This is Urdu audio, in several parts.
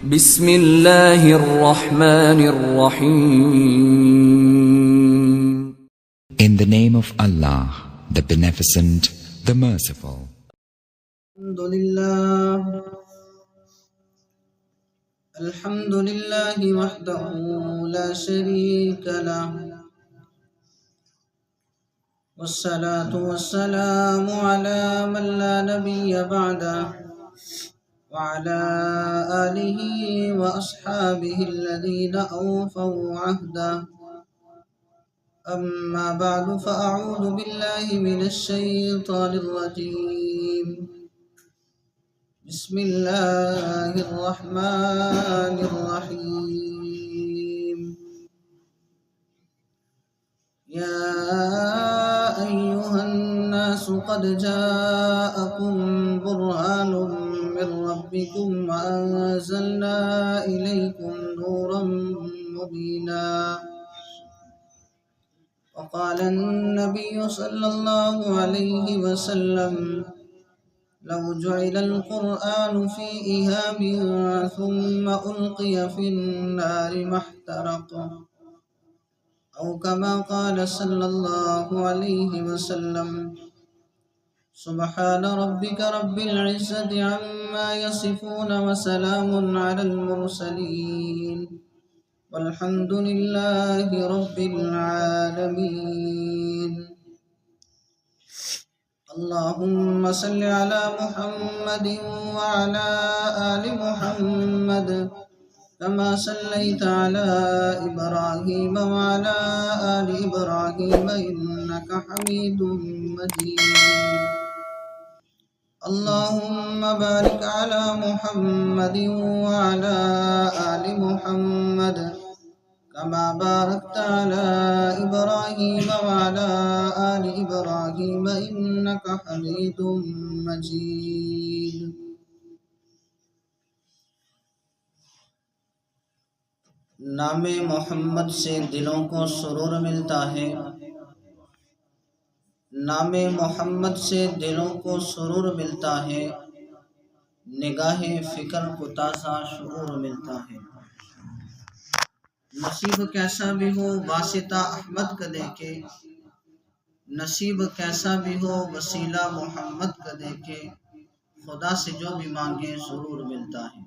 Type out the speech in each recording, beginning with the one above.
بسم اللہ الرحمن الرحیم. In the name of Allah, the Beneficent, the Merciful. الحمد لله وحده لا شريك له، والصلاة والسلام على من لا نبي بعده، وعلى آله وأصحابه الذين أوفوا عهده. أما بعد، فأعوذ بالله من الشيطان الرجيم. بسم الله الرحمن الرحيم. يا أيها الناس قد جاءكم برهان من ربكم وأنزلنا إليكم نورا مبينا. وقال النبي صلى الله عليه وسلم: لو جعل القرآن في إهاب ثم ألقي في النار ما احترق، أو كما قال صلى الله عليه وسلم. سبحان ربك رب العزة عما يصفون وسلام على المرسلين والحمد لله رب العالمين. اللهم صل على محمد وعلى آل محمد كما صليت على إبراهيم وعلى آل إبراهيم إنك حميد مجيد. اللهم بارك على محمد وعلى آل محمد كما باركت على إبراهيم وعلى آل إبراهيم إنك حميد مجيد. نام محمد سے دلوں کو سرور ملتا ہے، نام محمد سے دلوں کو سرور ملتا ہے، نگاہ فکر کو تازہ شعور ملتا ہے. نصیب کیسا بھی ہو واسطہ احمد کا دیکھے، نصیب کیسا بھی ہو وسیلہ محمد کا دیکھے، خدا سے جو بھی مانگے ضرور ملتا ہے.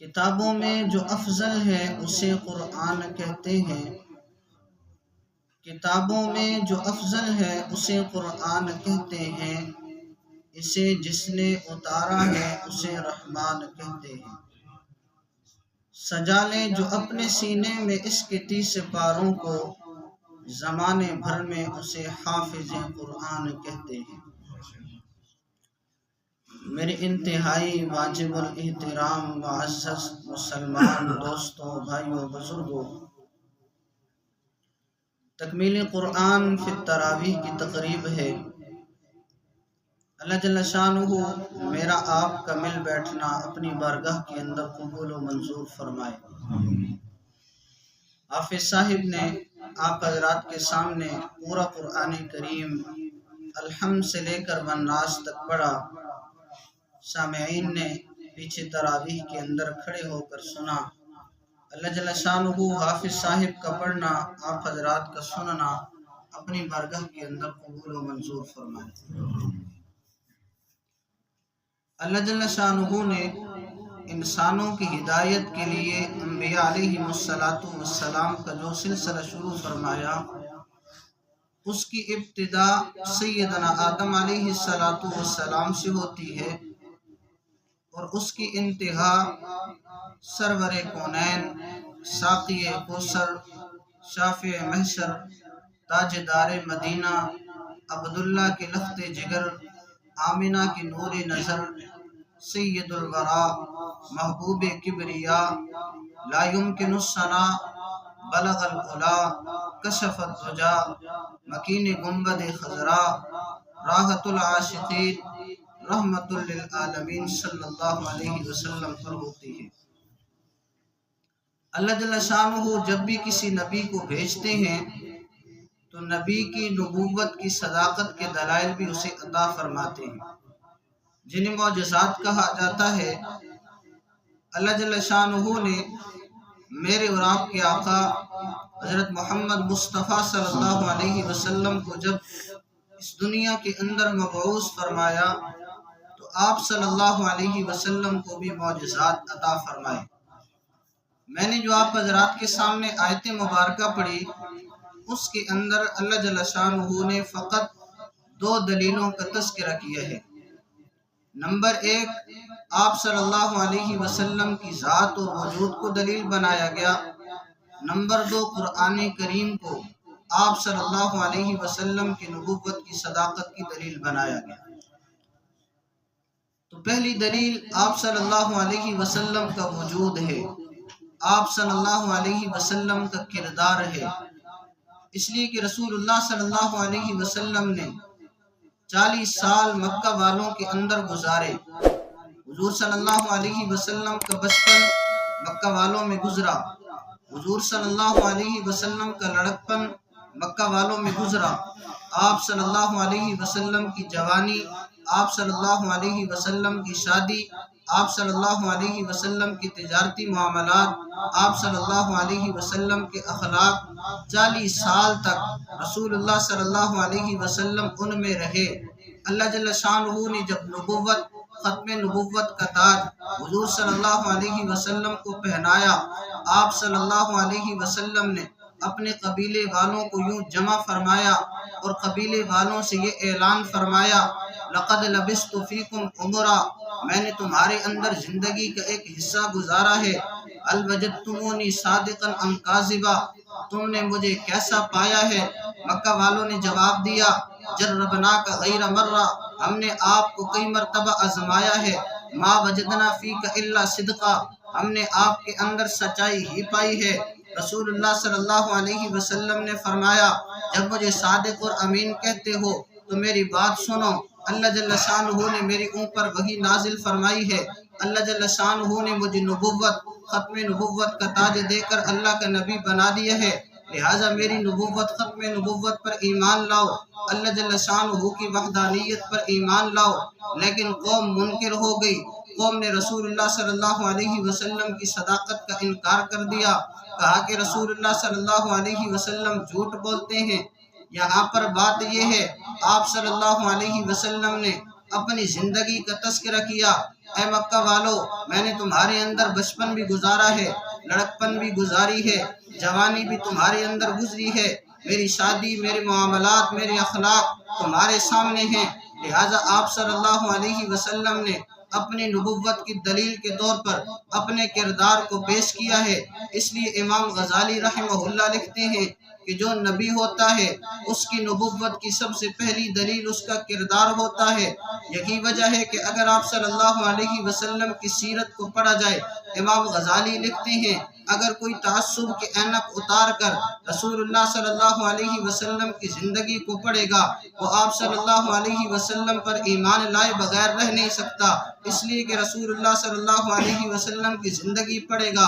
کتابوں میں جو افضل ہے اسے قرآن کہتے ہیں، کتابوں میں جو افضل ہے اسے قرآن کہتے ہیں، اسے جس نے اتارا ہے اسے رحمان کہتے ہیں. سجا لے جو اپنے سینے میں اس کے 30 پاروں کو، زمانے بھر میں اسے حافظ قرآن کہتے ہیں. میرے انتہائی واجب الاحترام معزز مسلمان دوستوں، بھائیوں، بزرگوں، تکمیل قرآن فی التراویح کی تقریب ہے. اللہ جل شانہ میرا آپ کا مل بیٹھنا اپنی بارگاہ کے اندر قبول و منظور فرمائے. حافظ صاحب نے آپ حضرات کے سامنے پورا قرآن کریم الحمد سے لے کر والناس تک پڑھا. سامعین نے پیچھے تراویح کے اندر کھڑے ہو کر سنا. اللہ جل شانہ حافظ صاحب کا پڑھنا، آپ حضرات کا سننا اپنی بارگاہ کے اندر قبول و منظور فرمائے. اللہ جل شانہ نے انسانوں کی ہدایت کے لیے انبیاء علیہ السلام کا جو سلسلہ شروع فرمایا، اس کی ابتدا سیدنا آدم علیہ السلام سے ہوتی ہے، اور اس کی انتہا سرور کونین، ساقی کوثر، شافع محشر، تاجدار مدینہ، عبداللہ کے لخت جگر، آمنہ کی نور نظر، سید الورا، محبوب کبریا، لا یمکن الثناء، بلغ العلا، کشف الدجا، مکین گنبد خضرا، راحت العاشقین، رحمت للعالمین صلی اللہ علیہ وسلم پر ہوتی ہے. اللہ جل شانہ جب بھی کسی نبی کو بھیجتے ہیں تو نبی کی نبوت کی صداقت کے دلائل بھی اسے عطا فرماتے ہیں. جنہیں معجزات کہا جاتا ہے، اللہ جل شانہ نے میرے اور آپ کے آقا حضرت محمد مصطفیٰ صلی اللہ علیہ وسلم کو جب اس دنیا کے اندر مبعوث فرمایا تو آپ صلی اللہ علیہ وسلم کو بھی معجزات عطا فرمائے۔ میں نے جو آپ حضرات کے سامنے آیت مبارکہ پڑھی، اس کے اندر اللہ جل شانہ نے فقط 2 دلیلوں کا تذکرہ کیا ہے۔ نمبر 1، آپ صلی اللہ علیہ وسلم کی ذات اور وجود کو دلیل بنایا گیا۔ نمبر 2، قرآن کریم کو آپ صلی اللہ علیہ وسلم کی نبوت کی صداقت کی دلیل بنایا گیا۔ تو پہلی دلیل آپ صلی اللہ علیہ وسلم کا وجود ہے، آپ صلی اللہ علیہ وسلم کا کردار ہے، اس لیے کہ رسول اللہ صلی اللہ علیہ وسلم نے 40 سال مکہ والوں کے اندر گزارے۔ حضور صلی اللہ علیہ وسلم کا بچپن مکہ والوں میں گزرا، حضور صلی اللہ علیہ وسلم کا لڑکپن مکہ والوں میں گزرا، آپ صلی اللہ علیہ وسلم کی جوانی، آپ صلی اللہ علیہ وسلم کی شادی، آپ صلی اللہ علیہ وسلم کی تجارتی معاملات، آپ صلی اللہ علیہ وسلم کے اخلاق، 40 سال تک رسول اللہ صلی اللہ علیہ وسلم ان میں رہے۔ اللہ جل شانہ نے جب نبوت، ختم نبوت کا تاج حضور صلی اللہ علیہ وسلم کو پہنایا، آپ صلی اللہ علیہ وسلم نے اپنے قبیلے والوں کو یوں جمع فرمایا اور قبیلے والوں سے یہ اعلان فرمایا، لقد لبثت فیکم عمرا، میں نے تمہارے اندر زندگی کا ایک حصہ گزارا ہے، هل وجدتمونی صادقا ام کاذبا، تم نے مجھے کیسا پایا ہے؟ مکہ والوں نے جواب دیا، جربناک غیر مرہ، ہم نے آپ کو کئی مرتبہ آزمایا ہے، ما وجدنا فیک الا صدقا، ہم نے آپ کے اندر سچائی ہی پائی ہے۔ رسول اللہ صلی اللہ علیہ وسلم نے فرمایا، جب مجھے صادق اور امین کہتے ہو تو میری بات سنو، اللہ جل شانہ نے میری اوپر وحی نازل فرمائی ہے، اللہ جل شانہ نے مجھے نبوت، ختم نبوت کا تاج دے کر اللہ کا نبی بنا دیا ہے، لہٰذا میری نبوت، ختم نبوت پر ایمان لاؤ، اللہ جل شانہ کی وحدانیت پر ایمان لاؤ۔ لیکن قوم منکر ہو گئی، قوم نے رسول اللہ صلی اللہ علیہ وسلم کی صداقت کا انکار کر دیا، کہا کہ رسول اللہ صلی اللہ علیہ وسلم جھوٹ بولتے ہیں۔ یہاں پر بات یہ ہے، آپ صلی اللہ علیہ وسلم نے اپنی زندگی کا تذکرہ کیا، اے مکہ والو، میں نے تمہارے اندر بچپن بھی گزارا ہے، لڑکپن بھی گزاری ہے، جوانی بھی تمہارے اندر گزری ہے، میری شادی، میرے معاملات، میرے اخلاق تمہارے سامنے ہیں، لہٰذا آپ صلی اللہ علیہ وسلم نے اپنی نبوت کی دلیل کے طور پر اپنے کردار کو پیش کیا ہے۔ اس لیے امام غزالی رحمہ اللہ لکھتے ہیں کہ جو نبی ہوتا ہے اس کی نبوت کی سب سے پہلی دلیل اس کا کردار ہوتا ہے۔ یہی وجہ ہے کہ اگر آپ صلی اللہ علیہ وسلم کی سیرت کو پڑھا جائے، امام غزالی لکھتے ہیں اگر کوئی تعصب کے اینک اتار کر رسول اللہ صلی اللہ علیہ وسلم کی زندگی کو پڑھے گا، وہ آپ صلی اللہ علیہ وسلم پر ایمان لائے بغیر رہ نہیں سکتا، اس لیے کہ رسول اللہ صلی اللہ علیہ وسلم کی زندگی پڑھے گا۔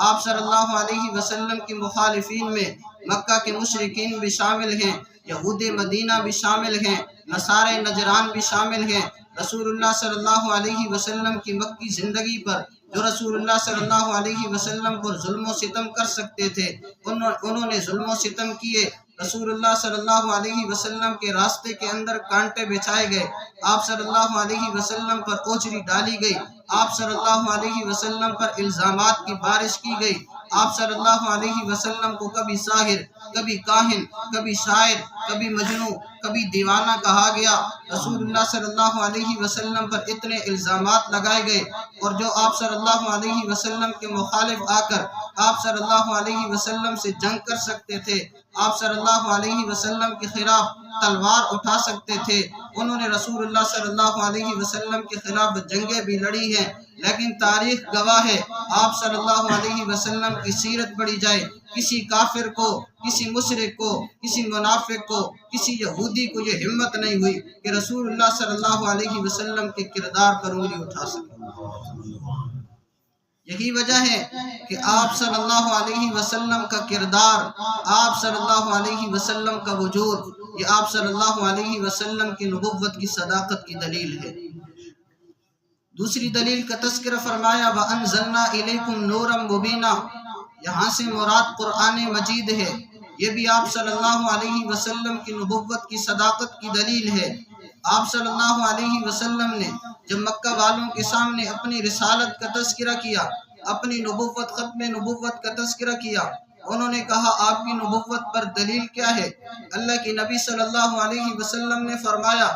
آپ صلی اللہ علیہ وسلم کی مخالفین میں مکہ کے مشرکین بھی شامل ہیں، یہود مدینہ بھی شامل ہیں، نصارے نجران بھی شامل ہیں۔ رسول اللہ صلی اللہ علیہ وسلم کی مکی زندگی پر جو رسول اللہ صلی اللہ علیہ وسلم پر ظلم و ستم کر سکتے تھے، انہوں نے ظلم و ستم کیے۔ رسول اللہ صلی اللہ علیہ وسلم کے راستے کے اندر کانٹے بچھائے گئے، آپ صلی اللہ علیہ وسلم پر اوجری ڈالی گئی، آپ صلی اللہ علیہ وسلم پر الزامات کی بارش کی گئی، آپ صلی اللہ علیہ وسلم کو کبھی ساحر، کبھی کاہن، کبھی شاعر، کبھی مجنوں، کبھی دیوانہ کہا گیا۔ رسول اللہ صلی اللہ علیہ وسلم پر اتنے الزامات لگائے گئے، اور جو آپ صلی اللہ علیہ وسلم کے مخالف آ کر آپ صلی اللہ علیہ وسلم سے جنگ کر سکتے تھے، آپ صلی اللہ علیہ وسلم کے خلاف تلوار اٹھا سکتے تھے، انہوں نے رسول اللہ صلی اللہ علیہ وسلم کے خلاف جنگیں بھی لڑی ہیں۔ لیکن تاریخ گواہ ہے، آپ صلی اللہ علیہ وسلم کی سیرت پڑھی جائے، کسی کافر کو، کسی مشرک کو، کسی منافق کو، کسی یہودی کو یہ ہمت نہیں ہوئی کہ رسول اللہ صلی اللہ علیہ وسلم کے کردار پر انگلی اٹھا سکے۔ یہی وجہ ہے کہ آپ صلی اللہ علیہ وسلم کا کردار، آپ صلی اللہ علیہ وسلم کا وجود، یہ آپ صلی اللہ علیہ وسلم کی نبوت کی صداقت کی دلیل ہے۔ دوسری دلیل کا تذکرہ فرمایا وَأَنزَلْنَا إِلَيْكُمْ نُورًا مُبِينًا، یہاں سے مراد قرآن مجید ہے۔ یہ بھی آپ صلی اللہ علیہ وسلم کی نبوت کی صداقت کی دلیل ہے۔ آپ صلی اللہ علیہ وسلم نے جب مکہ والوں کے سامنے اپنی رسالت کا تذکرہ کیا، اپنی نبوت، ختم نبوت کا تذکرہ کیا، انہوں نے کہا آپ کی نبوت پر دلیل کیا ہے؟ اللہ کے نبی صلی اللہ علیہ وسلم نے فرمایا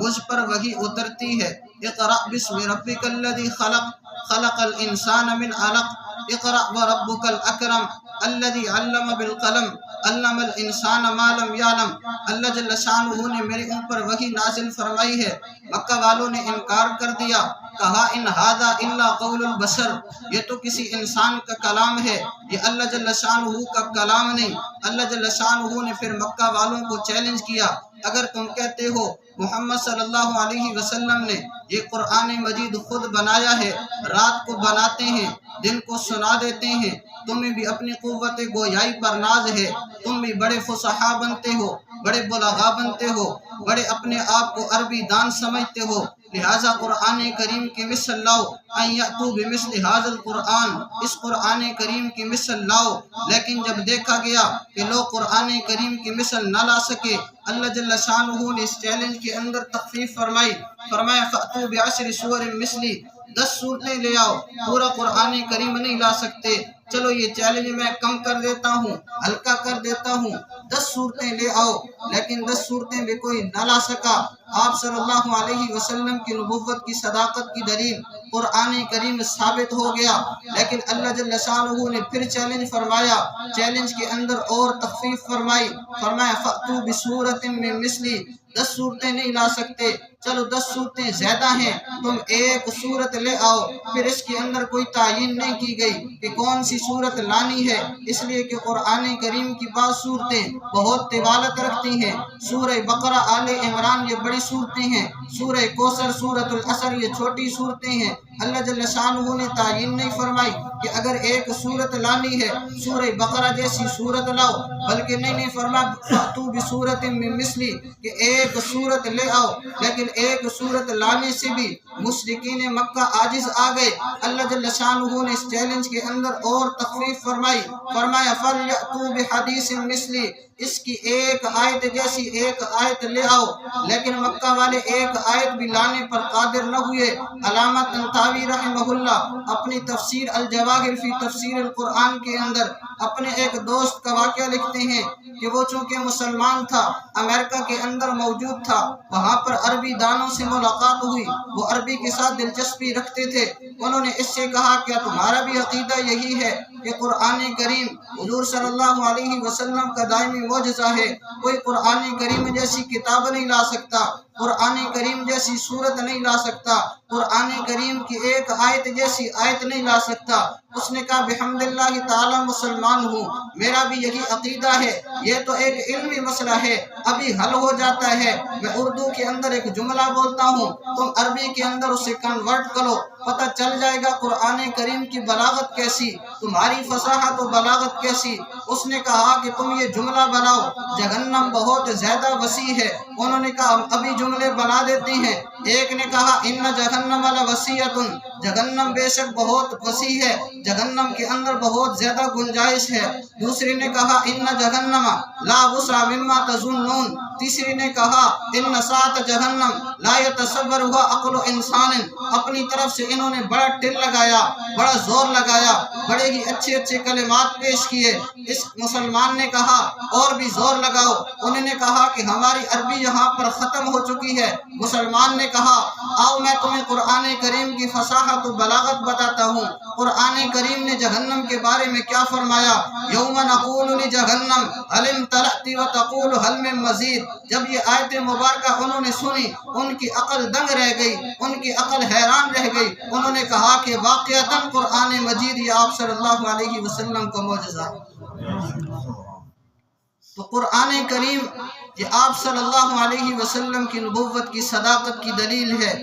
مجھ پر وحی اترتی ہے، اقرأ بسم ربک الذی خلق، خلق الانسان من علق، اقرأ وربک الاکرم الذی علم بالقلم، علم الانسان ما لم یعلم۔ اللہ جل شانہ نے میرے اوپر وحی نازل فرمائی ہے۔ مکہ والوں نے انکار کر دیا، کہا ان ھذا الا قول البشر، یہ تو کسی انسان کا کلام ہے، یہ اللہ جل شانہ کا کلام نہیں۔ اللہ جل شانہ نے پھر مکہ والوں کو چیلنج کیا، اگر تم کہتے ہو محمد صلی اللہ علیہ وسلم نے یہ قرآن مجید خود بنایا ہے، رات کو بناتے ہیں، دن کو سنا دیتے ہیں، تمہیں بھی اپنی قوت گویائی پر ناز ہے، تم بھی بڑے فصحا بنتے ہو، بڑے بلغا بنتے ہو، بڑے اپنے آپ کو عربی دان سمجھتے ہو، لہٰذا قرآن کریم کی مثل لاؤ، ان یأتوا بمثل ھذا القرآن، اس قرآن کریم کی مثل لاؤ۔ لیکن جب دیکھا گیا کہ لوگ قرآن کریم کی مثل نہ لا سکے، اللہ جل شانہ نے اس چیلنج کے اندر تخفیف فرمائی، فرمایا فأتوا بعشر سور مثلی، 10 صورتیں لے آؤ، پورا قرآن کریم نہیں لا سکتے، چلو یہ چیلنج میں کم کر دیتا ہوں، ہلکا کر دیتا ہوں، 10 صورتیں لے آؤ۔ لیکن 10 صورتیں بھی کوئی نہ لا سکا۔ آپ صلی اللہ علیہ وسلم کی نبوت کی صداقت کی دلیل قرآن کریم ثابت ہو گیا۔ لیکن اللہ جل شانہ نے پھر چیلنج فرمایا، چیلنج کے اندر اور تخفیف فرمائی، فرمایا فأتوا بسورۃ من مثلی، 10 صورتیں نہیں لا سکتے، چلو 10 صورتیں زیادہ ہیں، تم ایک صورت لے آؤ۔ پھر اس کے اندر کوئی تعین نہیں کی گئی کہ کون سی صورت لانی ہے، اس لیے کہ قرآن کریم کی بعض صورتیں بہت طوالت رکھتی ہیں۔ سورہ بقرہ، آل عمران یہ بڑی صورتیں ہیں، سورہ کوثر، سورۃ العصر یہ چھوٹی صورتیں ہیں۔ اللہ جل شانہ نے تعین نہیں فرمائی کہ اگر ایک صورت لانی ہے سورہ بقرہ جیسی صورت لاؤ، بلکہ نہیں فرمایا فأتوا بسورۃ من مثلی کہ ایک صورت لے آؤ۔ لیکن ایک صورت لانے سے بھی مشرکین مکہ عاجز آ گئے۔ اللہ جل شانہ نے اس چیلنج کے اندر اور تخفیف فرمائی، فرمایا فلیأتوا بحدیث مثلی، اس کی ایک آیت جیسی ایک آیت لے آؤ۔ لیکن مکہ والے ایک آیت بھی لانے پر قادر نہ ہوئے۔ علامہ طنطاوی رحمہ اللہ اپنی تفسیر الجواہر فی تفسیر القرآن کے اندر اپنے ایک دوست کا واقعہ لکھتے ہیں کہ وہ چونکہ مسلمان تھا، امریکہ کے اندر موجود تھا، وہاں پر عربی دانوں سے ملاقات ہوئی، وہ عربی کے ساتھ دلچسپی رکھتے تھے۔ انہوں نے اس سے کہا کیا تمہارا بھی عقیدہ یہی ہے کہ قرآن کریم حضور صلی اللہ علیہ وسلم کا دائمی معجزہ ہے، کوئی قرآن کریم جیسی کتاب نہیں لا سکتا، قرآن کریم جیسی صورت نہیں لا سکتا، قرآن کریم کی ایک آیت جیسی آیت نہیں لا سکتا؟ اس نے کہا بحمد اللہ تعالی مسلمان ہوں، میرا بھی یہی عقیدہ ہے، یہ تو ایک علمی مسئلہ ہے، ابھی حل ہو جاتا ہے۔ میں اردو کے اندر ایک جملہ بولتا ہوں، تم عربی کے اندر اسے کنورٹ کرو، پتہ چل جائے گا قرآن کریم کی بلاغت کیسی، تمہاری فصاحت و بلاغت کیسی۔ اس نے کہا کہ تم یہ جملہ بناؤ، جہنم بہت زیادہ وسیع ہے۔ انہوں نے کہا ہم ابھی جملے بنا دیتے ہیں۔ ایک نے کہا ان جہنم لوسیعۃ، جہنم بے شک بہت وسیع ہے، جہنم کے اندر بہت زیادہ گنجائش ہے۔ دوسری نے کہا ان جہنم لا وسع مما تظنون، تیسری نے کہا ان ساعت جہنم لا يتصورها عقل انسان۔ اپنی طرف سے انہوں نے بڑا ٹل لگایا، بڑا زور لگایا، بڑے ہی اچھے اچھے کلمات پیش کیے۔ اس مسلمان نے کہا اور بھی زور لگاؤ۔ انہوں نے کہا کہ ہماری عربی یہاں پر ختم ہو چکی ہے۔ مسلمان نے کہا آؤ میں تمہیں قرآن کریم کی فصاحت و بلاغت بتاتا ہوں۔ قرآن کریم نے جہنم کے بارے میں کیا فرمایا؟ یوم نقول لجہنم هل امتلأت وتقول هل من مزید۔ جب یہ آیت مبارکہ انہوں نے سنی، ان کی عقل دنگ رہ گئی، ان کی عقل حیران رہ گئی۔ انہوں نے کہا کہ واقعتاً قرآن مجید یہ آپ صلی اللہ علیہ وسلم کا معجزہ ہے۔ تو قرآن کریم یہ آپ صلی اللہ علیہ وسلم کی نبوت کی صداقت کی دلیل ہے۔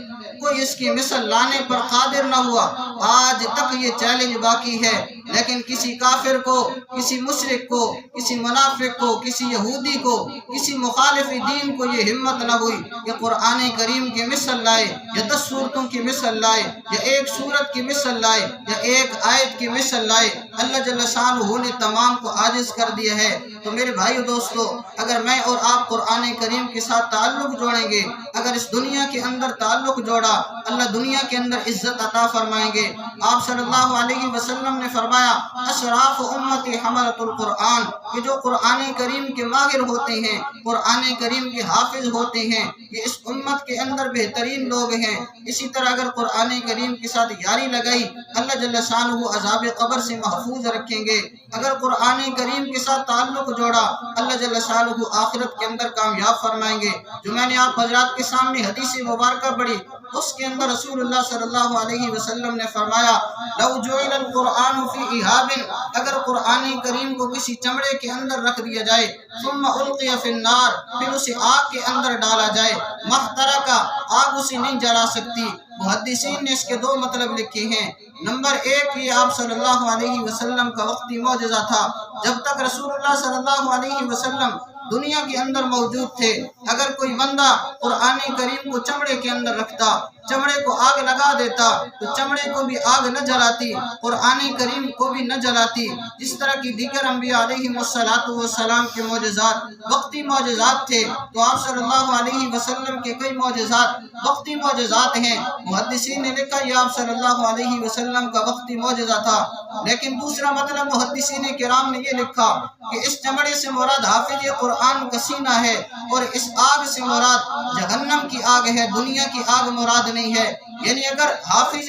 کوئی اس کی مثل لانے پر قادر نہ ہوا۔ آج تک یہ چیلنج باقی ہے، لیکن کسی کافر کو، کسی مشرک کو، کسی منافق کو، کسی یہودی کو، کسی مخالف دین کو یہ ہمت نہ ہوئی کہ قرآن کریم کی مثل لائے، یا 10 صورتوں کی مثل لائے، یا ایک صورت کی مثل لائے، یا ایک آیت کی مثل لائے۔ اللہ جل شانہ نے تمام کو عاجز کر دیا ہے۔ تو میرے بھائیو دوستو، اگر میں اور آپ قرآن کریم کے ساتھ تعلق جوڑیں گے، اگر اس دنیا کے اندر تعلق جوڑا، اللہ دنیا کے اندر عزت عطا فرمائیں گے۔ آپ صلی اللہ علیہ وسلم نے فرمایا، اشراف امتی حملۃ القرآن، کہ جو قرآن کریم کے ماہر ہوتے ہیں، قرآن کریم کے حافظ ہوتے ہیں، یہ اس امت کے اندر بہترین لوگ ہیں۔ اسی طرح اگر قرآن کریم کے ساتھ یاری لگائی، اللہ جل شانہ عذاب قبر سے محفوظ رکھیں گے۔ اگر قرآن کریم کے ساتھ تعلق جوڑا، اللہ جل شانہ آخرت کے اندر کامیاب فرمائیں گے۔ جو میں نے آپ حضرات کے سامنے حدیث مبارکہ پڑھی، اس کے اندر رسول اللہ صلی اللہ علیہ وسلم نے فرمایا، لو جعل القرآن فی اہاب، اگر قرآن کریم کو کسی چمڑے کے اندر رکھ دیا جائے، ثم القی فی النار، پھر اسے آگ کے اندر ڈالا جائے، محترقہ، آگ اسے نہیں جلا سکتی۔ محدثین نے اس کے 2 مطلب لکھے ہیں۔ نمبر 1، یہ آپ صلی اللہ علیہ وسلم کا وقتی معجزہ تھا۔ جب تک رسول اللہ صلی اللہ علیہ وسلم دنیا کے اندر موجود تھے، اگر کوئی بندہ قرآن کریم کو چمڑے کے اندر رکھتا، چمڑے کو آگ لگا دیتا، تو چمڑے کو بھی آگ نہ جلاتی، قرآن کریم کو بھی نہ جلاتی۔ جس طرح کی دیگر انبیاء علیہم السلام کے معجزات وقتی معجزات تھے، تو آپ صلی اللہ علیہ وسلم کے کئی معجزات وقتی معجزات ہیں۔ محدثین نے لکھا یہ آپ صلی اللہ علیہ وسلم کا وقتی معجزہ تھا۔ لیکن دوسرا مطلب محدثین کرام نے یہ لکھا کہ اس چمڑے سے مراد حافظ قرآن کا سینہ ہے، اور اس آگ سے مراد جہنم کی آگ ہے، دنیا کی آگ مراد نہیں ہے۔ یعنی اگر حافظ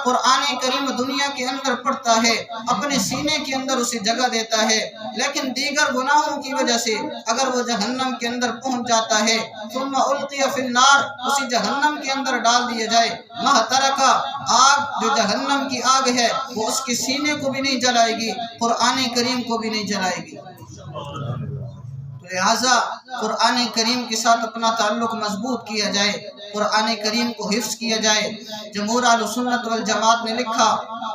قرآن کریم دنیا کے اندر پڑھتا ہے، اپنے سینے کے اندر اسے جگہ دیتا ہے، لیکن دیگر گناہوں کی وجہ سے اگر وہ جہنم کے اندر پہنچ جاتا ہے، ثم القی فی النار، اسے جہنم کے اندر ڈال دیا جائے، محترقہ، آگ جو جہنم کی آگ ہے وہ اس کے سینے کو بھی نہیں جلائے گی، قرآن کریم کو بھی نہیں جلائے گی۔ لہٰذا قرآن کریم کے ساتھ اپنا تعلق مضبوط کیا جائے، قرآن کریم کو حفظ کیا جائے۔ جمہور اہل سنت والجماعت نے لکھا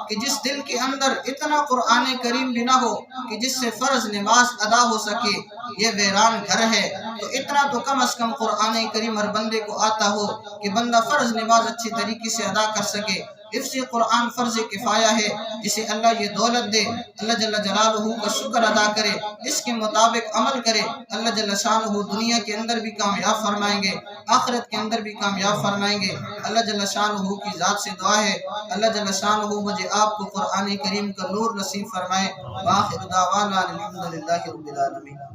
کہ جس دل کے اندر اتنا قرآن کریم بھی نہ ہو کہ جس سے فرض نماز ادا ہو سکے، یہ ویران گھر ہے۔ تو اتنا تو کم از کم قرآن کریم ہر بندے کو آتا ہو کہ بندہ فرض نماز اچھی طریقے سے ادا کر سکے۔ حفظ قرآن فرض کفایہ ہے، جسے اللہ یہ دولت دے، اللہ جل جلالہ کا شکر ادا کرے، اس کے مطابق عمل کرے، اللہ جل شانہ دنیا کے اندر بھی کامیاب فرمائیں گے، آخرت کے اندر بھی کامیاب فرمائیں گے۔ اللہ جل شانہ کی ذات سے دعا ہے، اللہ جل شانہ مجھے آپ کو قرآن کریم کا نور نصیب فرمائے۔ وآخر دعوانا الحمدللہ رب العالمین۔